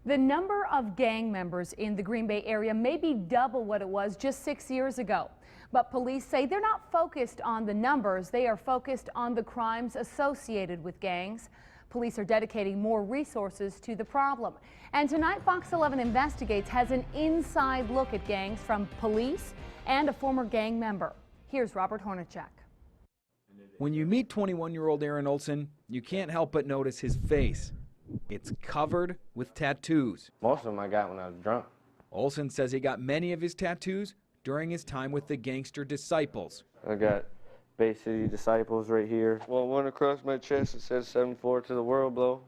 The number of gang members in the Green Bay area may be double what it was just 6 years ago. But police say they're not focused on the numbers. They are focused on the crimes associated with gangs. Police are dedicating more resources to the problem. And tonight, Fox 11 Investigates has an inside look at gangs from police and a former gang member. Here's Robert Hornacek. When you meet 21-year-old Aaron Olson, you can't help but notice his face. It's covered with tattoos. Most of them I got when I was drunk. Olson says he got many of his tattoos during his time with the gangster Disciples. I got Bay City Disciples right here. Well, one across my chest, it says 7-4 to the world blow.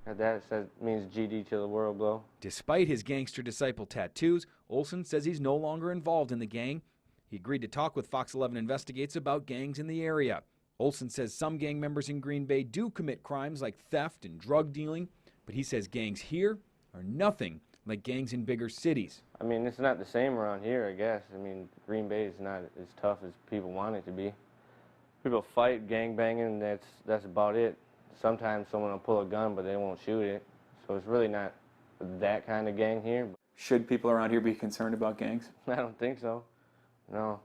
And that means GD to the world blow. Despite his gangster disciple tattoos, Olson says he's no longer involved in the gang. He agreed to talk with Fox 11 Investigates about gangs in the area. Olson says some gang members in Green Bay do commit crimes like theft and drug dealing, but he says gangs here are nothing like gangs in bigger cities. I mean, it's not the same around here, I guess. I mean, Green Bay is not as tough as people want it to be. People fight, gang banging, that's about it. Sometimes someone will pull a gun, but they won't shoot it. So it's really not that kind of gang here. Should people around here be concerned about gangs? I don't think so. No,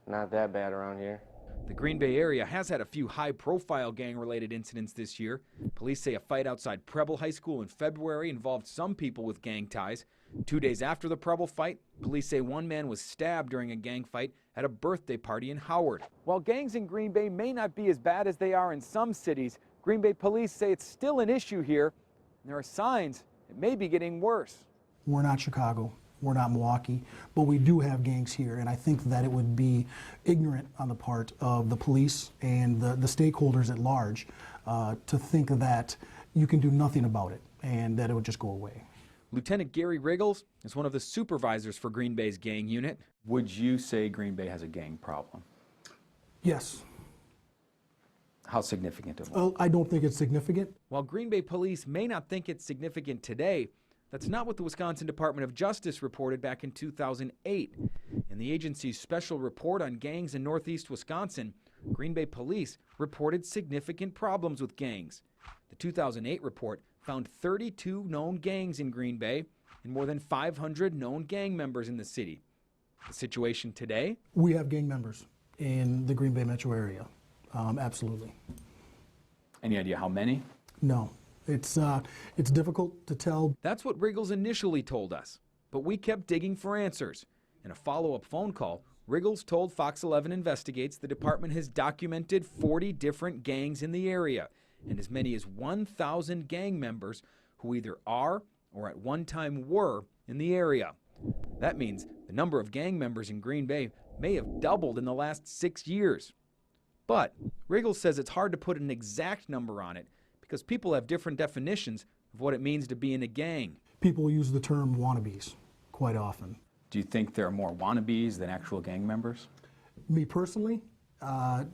it's not that bad around here. The Green Bay area has had a few high-profile gang-related incidents this year. Police say a fight outside Preble High School in February involved some people with gang ties. 2 days after the Preble fight, police say one man was stabbed during a gang fight at a birthday party in Howard. While gangs in Green Bay may not be as bad as they are in some cities, Green Bay police say it's still an issue here, and there are signs it may be getting worse. We're not Chicago. We're not Milwaukee, but we do have gangs here, and I think that it would be ignorant on the part of the police and the stakeholders at large to think that you can do nothing about it and that it would just go away. Lieutenant Gary Riggles is one of the supervisors for Green Bay's gang unit. Would you say Green Bay has a gang problem? Yes. How significant of one? Well, I don't think it's significant. While Green Bay police may not think it's significant today, that's not what the Wisconsin Department of Justice reported back in 2008. In the agency's special report on gangs in northeast Wisconsin, Green Bay police reported significant problems with gangs. The 2008 report found 32 known gangs in Green Bay and more than 500 known gang members in the city. The situation today? We have gang members in the Green Bay metro area, absolutely. Any idea how many? No. It's difficult to tell. That's what Riggles initially told us, but we kept digging for answers. In a follow-up phone call, Riggles told Fox 11 Investigates the department has documented 40 different gangs in the area and as many as 1,000 gang members who either are or at one time were in the area. That means the number of gang members in Green Bay may have doubled in the last 6 years. But Riggles says it's hard to put an exact number on it because people have different definitions of what it means to be in a gang. People use the term wannabes quite often. Do you think there are more wannabes than actual gang members? Me personally, I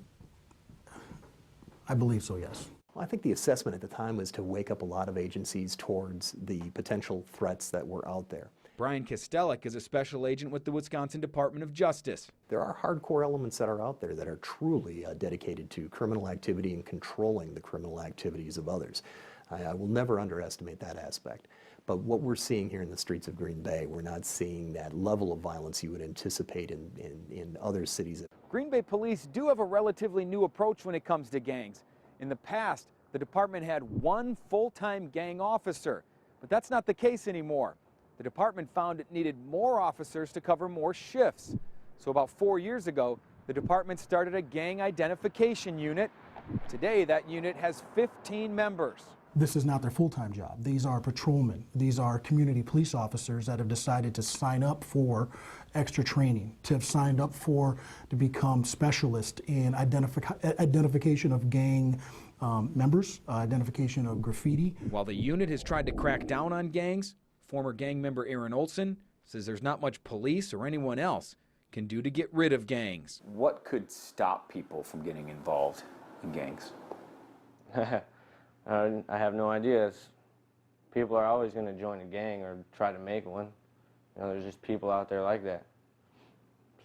believe so, yes. Well, I think the assessment at the time was to wake up a lot of agencies towards the potential threats that were out there. Brian Kostelik is a special agent with the Wisconsin Department of Justice. There are hardcore elements that are out there that are truly dedicated to criminal activity and controlling the criminal activities of others. I will never underestimate that aspect. But what we're seeing here in the streets of Green Bay, we're not seeing that level of violence you would anticipate in other cities. Green Bay police do have a relatively new approach when it comes to gangs. In the past, the department had one full-time gang officer, but that's not the case anymore. The department found it needed more officers to cover more shifts. So about 4 years ago, the department started a gang identification unit. Today, that unit has 15 members. This is not their full-time job. These are patrolmen. These are community police officers that have decided to sign up for extra training, to have signed up to become specialists in identification of gang members, identification of graffiti. While the unit has tried to crack down on gangs, former gang member Aaron Olson says there's not much police or anyone else can do to get rid of gangs. What could stop people from getting involved in gangs? I have no idea. People are always going to join a gang or try to make one. You know, there's just people out there like that.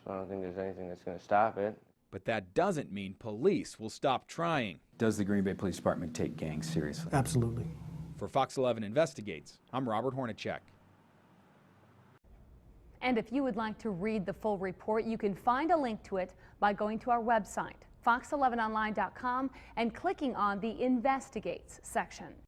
So I don't think there's anything that's going to stop it. But that doesn't mean police will stop trying. Does the Green Bay Police Department take gangs seriously? Absolutely. For Fox 11 Investigates, I'm Robert Hornacek. And if you would like to read the full report, you can find a link to it by going to our website, fox11online.com, and clicking on the Investigates section.